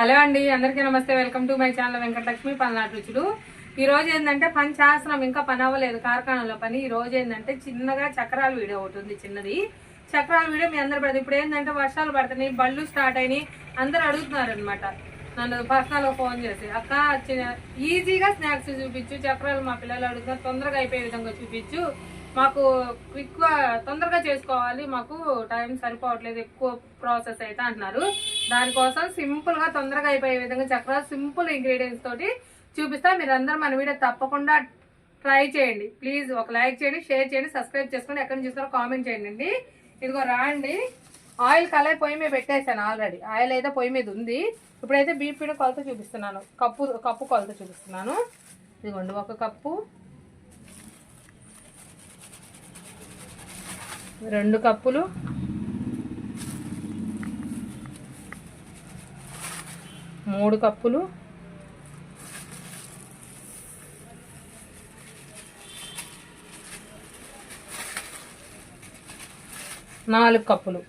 Hello అండి, అందరికీ నమస్తే. Welcome to my channel Venkatalakshmi Palnadu రుచులు. ఈ రోజు ఏంటంటే పని చేస్తున్నాం, ఇంకా పని అవ్వలేదు కార్ఖానాలో పని. ఈ రోజు ఏంటంటే చిన్నగా చక్రాల వీడియో ఒకటి ఉంది, చిన్నది చక్రాల వీడియో మీ అందరు పడుతుంది. ఇప్పుడు ఏంటంటే వర్షాలు పడుతున్నాయి, బళ్ళు స్టార్ట్ అయినాయి, అందరు అడుగుతున్నారు అనమాట నన్ను పర్సనల్గా ఫోన్ చేసి, అక్క ఈజీగా స్నాక్స్ చూపించు, చక్రాలు మా పిల్లలు అడుగుతున్నారు, తొందరగా అయిపోయే విధంగా చూపించు, మాకు క్విక్గా తొందరగా చేసుకోవాలి, మాకు టైం సరిపోవట్లేదు, ఎక్కువ ప్రాసెస్ అయితే అంటున్నారు. దానికోసం సింపుల్గా తొందరగా అయిపోయే విధంగా చక్రాలు సింపుల్ ఇంగ్రీడియంట్స్ తోటి చూపిస్తా. మీరు అందరూ మన వీడియో తప్పకుండా ట్రై చేయండి. ప్లీజ్ ఒక లైక్ చేయండి, షేర్ చేయండి, సబ్స్క్రైబ్ చేసుకోండి, ఎక్కడి నుంచి చూస్తారో కామెంట్ చేయండి అండి. ఇదిగో రాండి, ఆయిల్ కలర్ పొయ్యి మీద పెట్టేశాను ఆల్రెడీ, ఆయిల్ అయితే పొయ్యి మీద ఉంది. ఇప్పుడైతే బీప్ పీడ కొలత చూపిస్తున్నాను, కప్పు కొలత చూపిస్తున్నాను. ఇదిగోండి, 1 కప్పు, 2 కప్పులు, 3 కప్పులు, 4 కప్పులు.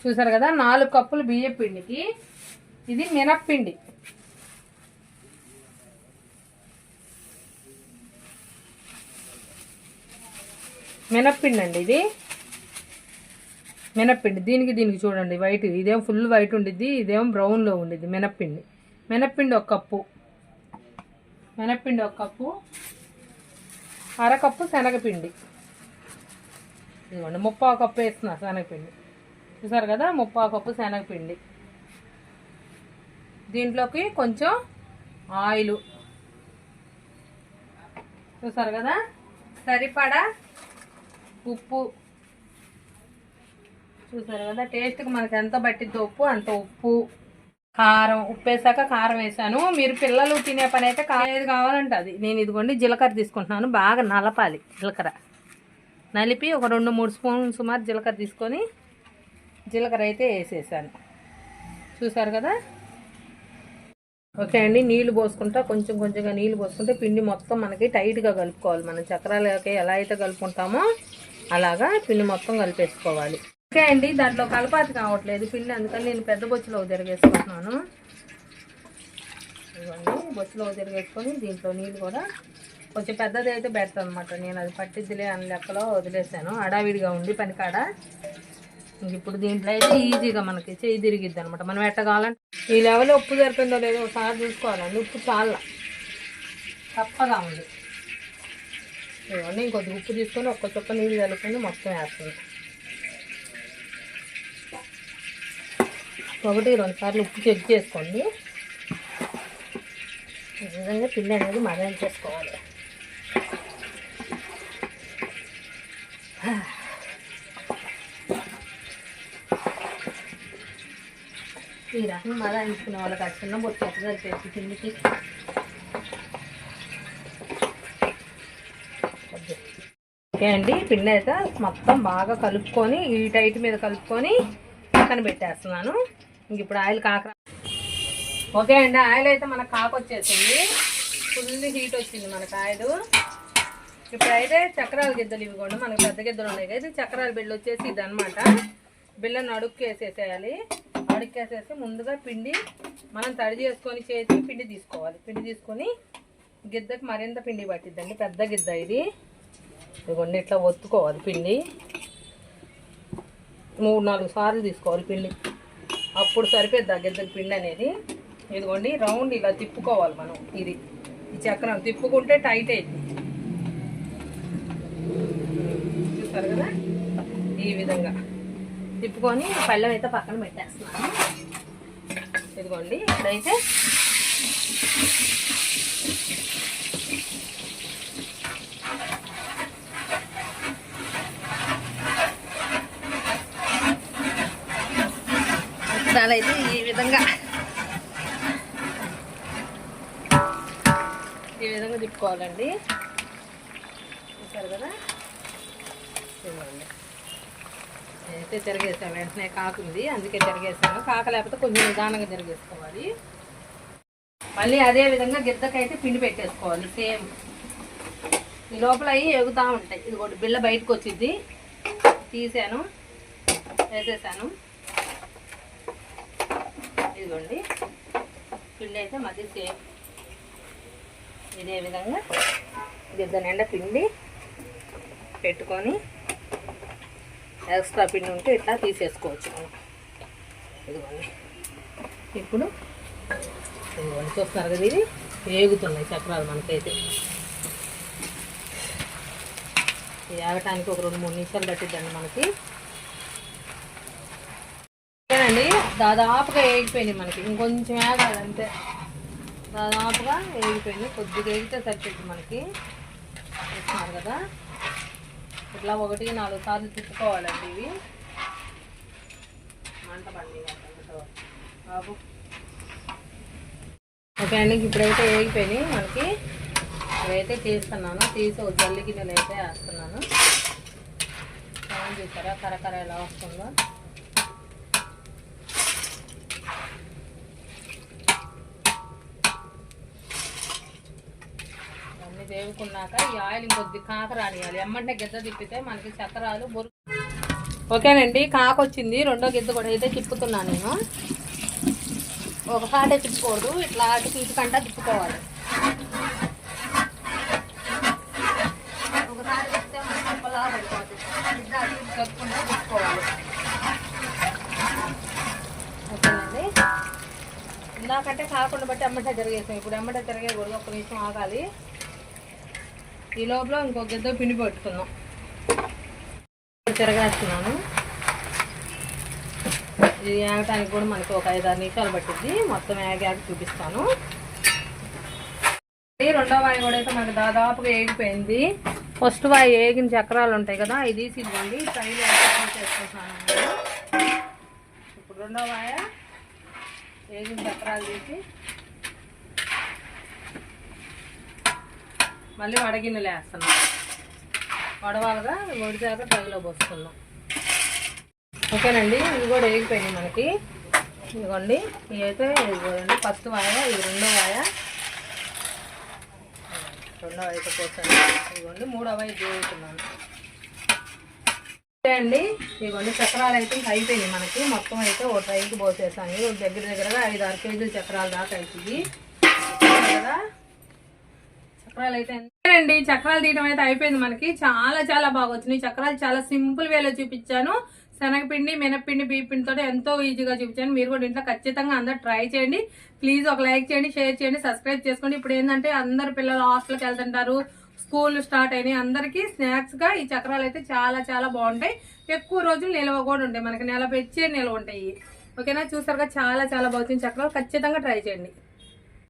చూసారు కదా, 4 కప్పులు బియ్యం పిండికి. ఇది మినప్పిండి, మినప్పిండి అండి, ఇది మినప్పిండి. దీనికి చూడండి వైట్, ఇదేమో ఫుల్ వైట్ ఉండిద్ది, ఇదేమో బ్రౌన్లో ఉండిద్ది. మినప్పిండి 1 కప్పు, మినప్పిండి 1 కప్పు, 1/2 కప్పు శనగపిండి. ఇదిగోండి 3/4 కప్పు వేస్తున్నా శనగపిండి. చూసారు కదా, 3/4 కప్పు శనగపిండి. దీంట్లోకి కొంచెం ఆయిల్, చూసారు కదా, సరిపడా ఉప్పు, చూసారు కదా, టేస్ట్కి మనకి ఎంత పట్టిద్దో ఉప్పు అంత ఉప్పు, కారం, ఉప్పు వేసాక కారం వేసాను. మీరు పిల్లలు తినే పని అయితే ఏది కావాలంటే అది. నేను ఇదిగోండి జీలకర్ర తీసుకుంటున్నాను, బాగా నలపాలి. జీలకర్ర నలిపి ఒక 2-3 స్పూన్లు సుమారు జీలకర్ర తీసుకొని జీలకర్ర అయితే వేసేసాను. చూసారు కదా. ఓకే అండి, నీళ్లు పోసుకుంటా, కొంచెంగా నీళ్లు పోసుకుంటే పిండి మొత్తం మనకి టైట్గా కలుపుకోవాలి. మనం చక్రాలకి ఎలా అయితే కలుపుకుంటామో అలాగా పిండి మొత్తం కలిపేసుకోవాలి. ఓకే అండి, దాంట్లో కలపాతి కావట్లేదు పిండి, అందుకని నేను పెద్ద బొచ్చులో తిరిగేసుకుంటున్నాను. ఇవ్వండి, బొచ్చులో తిరిగేసుకొని దీంట్లో నీళ్ళు కూడా కొంచెం పెద్దది అయితే పెడతాను అనమాట. నేను అది పట్టిద్దిలే అని లెక్కలో వదిలేసాను, అడావిడిగా ఉండి పనికాడ. ఇంక ఇప్పుడు దీంట్లో అయితే ఈజీగా మనకి చేయి తిరిగిద్ది అనమాట. మనం ఎట్ట కావాలంటే ఈ లెవెల్ ఉప్పు సరిపోయిందో లేదో ఒకసారి చూసుకోవాలండి. ఉప్పు చాలా తప్పగా ఉంది. ఇవ్వండి, ఇంకొద్ది ఉప్పు తీసుకొని ఒక్క చుక్క నీళ్ళు కలుపుకొని మొత్తం వేస్తుంది. 1-2 సార్లు ఉప్పు చెక్ చేసుకోండి. ఈ విధంగా పిండి అనేది మదన చేసుకోవాలి. ఈ రకం మదాయించుకునే వాళ్ళకి ఆ చిన్న బొట్టు ఎక్కగా చేసి పిండికి ఓకే అండి. పిండి అయితే మొత్తం బాగా కలుపుకొని ఈ టైట్ మీద కలుపుకొని పక్కన పెట్టేస్తున్నాను. ఇంక ఇప్పుడు ఆయిల్ కాక. ఓకే అండి, ఆయిల్ అయితే మనకు కాకొచ్చేసింది, ఫుల్ హీట్ వచ్చింది మనకు ఆయిల్. ఇప్పుడైతే చక్రాల గిద్దలు ఇవి కూడా మనకు పెద్ద గిద్దలు ఉన్నాయి కదా, చక్రాల బిళ్ళ వచ్చేసి ఇది అనమాట. బిళ్ళను అడుక్కేసేసేయాలి. అడుక్కేసేసి ముందుగా పిండి మనం తడి చేసుకొని చేసి పిండి తీసుకోవాలి. పిండి తీసుకొని గిద్దకి మరింత పిండి పట్టిద్దండి, పెద్ద గిద్ద ఇది. ఇదిగోండి, ఇట్లా ఒత్తుకోవాలి పిండి. 3-4 సార్లు తీసుకోవాలి పిండి, అప్పుడు సరిపోద్ది ఆ గిద్దకి పిండి అనేది. ఇదిగోండి, రౌండ్ ఇలా తిప్పుకోవాలి మనం. ఇది ఈ చక్రం తిప్పుకుంటే టైట్ అవుతుంది. చూస్తారు కదా, ఈ విధంగా తిప్పుకొని పళ్ళెం అయితే పక్కన పెట్టేస్తున్నాను. ఇదిగోండి, ఇప్పుడైతే అయితే ఈ విధంగా తిప్పుకోవాలండి. చూసారు కదా, ఇవ్వండి. అయితే తిరిగేసాను, వెంటనే కాకుంది అందుకే తిరిగేసాను. కాక లేకపోతే కొంచెం నిదానంగా తిరిగేసుకోవాలి. మళ్ళీ అదే విధంగా గిద్దకైతే పిండి పెట్టేసుకోవాలి సేమ్. ఈ లోపల అవి ఎగుతూ ఉంటాయి. ఇది ఒకటి బిళ్ళ బయటకు వచ్చింది, తీసాను, వేసేసాను. ఇదిగోండి, పిండి అయితే మధ్య సేమ్ ఇదే విధంగా గిద్ద నిండా పిండి పెట్టుకొని ఎక్స్ట్రా పిండి ఉంటే ఇట్లా తీసేసుకోవచ్చు మనం. ఇదిగోండి ఇప్పుడు ఇదిగోండి చూస్తున్నారు కదా, ఇది వేగుతున్నాయి చక్రాలు మనకైతే. వేగటానికి ఒక 2-3 నిమిషాలు పట్టిద్దండి మనకి. ఓకేనండి, దాదాపుగా వేగిపోయినాయి మనకి, ఇంకొంచెం వేగాలి అంతే. దాదాపుగా వేగిపోయినాయి, కొద్దిగా వేగితే సరిపోయింది మనకి. చూస్తున్నారు కదా, ఇట్లా 1-4 సార్లు తిప్పుకోవాలండి ఇవి. మంట పండి బాబు. ఓకే అండి, ఇప్పుడైతే వేగిపోయినాయి మనకి. ఇవైతే తీస్తున్నాను, తీసి ఒక జల్లి గిన్నెలు అయితే వేస్తున్నాను. చూసారా కరకర ఎలా వస్తుందో. అన్నీ వేగుకున్నాక ఈ ఆయిల్ ఇంకొద్ది కాక రానియాలి. ఎమ్మంటే గిద్ద తిప్పితే మనకి చక్రాలు బొరు. ఓకేనండి, కాకొచ్చింది. రెండో గిద్ద కూడా అయితే తిప్పుతున్నాను నేను. ఒక కాటే తిప్పుకూడదు, ఇట్లా అటు ఇటుకంటా తిప్పుకోవాలి. ఒకసారి తిప్పితే మన తిప్పలా పడిపోతుంది, ఇట్లా అటు ఇటు కలుపుకుంటూ తిప్పుకోవాలి. ఓకేనండి, ఇందాకంటే కాకుండా బట్టి ఎమ్మటే తిరిగేసాం. ఇప్పుడు ఎమ్మటే తిరగకూడదు, 1 నిమిషం ఆగాలి. ఈ లోపల ఇంకొక గిద్ద పిండి పెట్టుకుందాం. తిరగేస్తున్నాను. ఇది వేగటానికి కూడా మనకి ఒక 5-6 నిమిషాలు పట్టింది. మొత్తం వేగాక చూపిస్తాను. రెండో వాయి కూడా అయితే మనకి దాదాపుగా వేగిపోయింది. ఫస్ట్ వాయి వేగిన చక్రాలు ఉంటాయి కదా, ఇది తీసి ఇవ్వండి ట్రైలో చేసుకుంటున్నాను. ఇప్పుడు రెండో వాయ వేగిన చక్రాలు తీసి మళ్ళీ వడగిన్నెలు వేస్తున్నాం. వడవాలుగా వడిదాకా ట్రైలో పోసుకున్నాం. ఓకేనండి, ఇవి కూడా వేగిపోయినాయి మనకి. ఇదిగోండి, ఇవి అయితే ఇదిగోండి ఫస్ట్ వాయ, ఇది రెండో వాయ. రెండో అయితే పోసాను. ఇదిగోండి మూడో వాయ వేగుతున్నాను. ఓకే అండి, ఇదిగోండి చక్రాలు అయితే ఇంకా అయిపోయినాయి మనకి. మొత్తం అయితే ఓ ట్రైకి పోసేసాను. దగ్గరగా 5-6 కేజీల చక్రాలు దాకా అవుతుంది కదా. చక్రాలు అయితే అండి, చక్రాలు తీయడం అయితే అయిపోయింది మనకి. చాలా చాలా బాగా వచ్చినాయి చక్రాలు. చాలా సింపుల్ వేలో చూపించాను. శనగపిండి, మినప్పిండి, బియ్యపిండితో ఎంతో ఈజీగా చూపించాను. మీరు కూడా ఇంట్లో ఖచ్చితంగా అందరు ట్రై చేయండి. ప్లీజ్ ఒక లైక్ చేయండి, షేర్ చేయండి, సబ్స్క్రైబ్ చేసుకోండి. ఇప్పుడు ఏంటంటే అందరు పిల్లలు హాస్టల్కి వెళ్తుంటారు, స్కూల్ స్టార్ట్ అయినాయి. అందరికీ స్నాక్స్గా ఈ చక్రాలు అయితే చాలా చాలా బాగుంటాయి. ఎక్కువ రోజులు నిల్వ కూడా ఉంటాయి, మనకి నెల పెంచే నిల్వ ఉంటాయి. ఓకేనా, చూసారుగా చాలా చాలా బాగుంది చక్రాలు. ఖచ్చితంగా ట్రై చేయండి.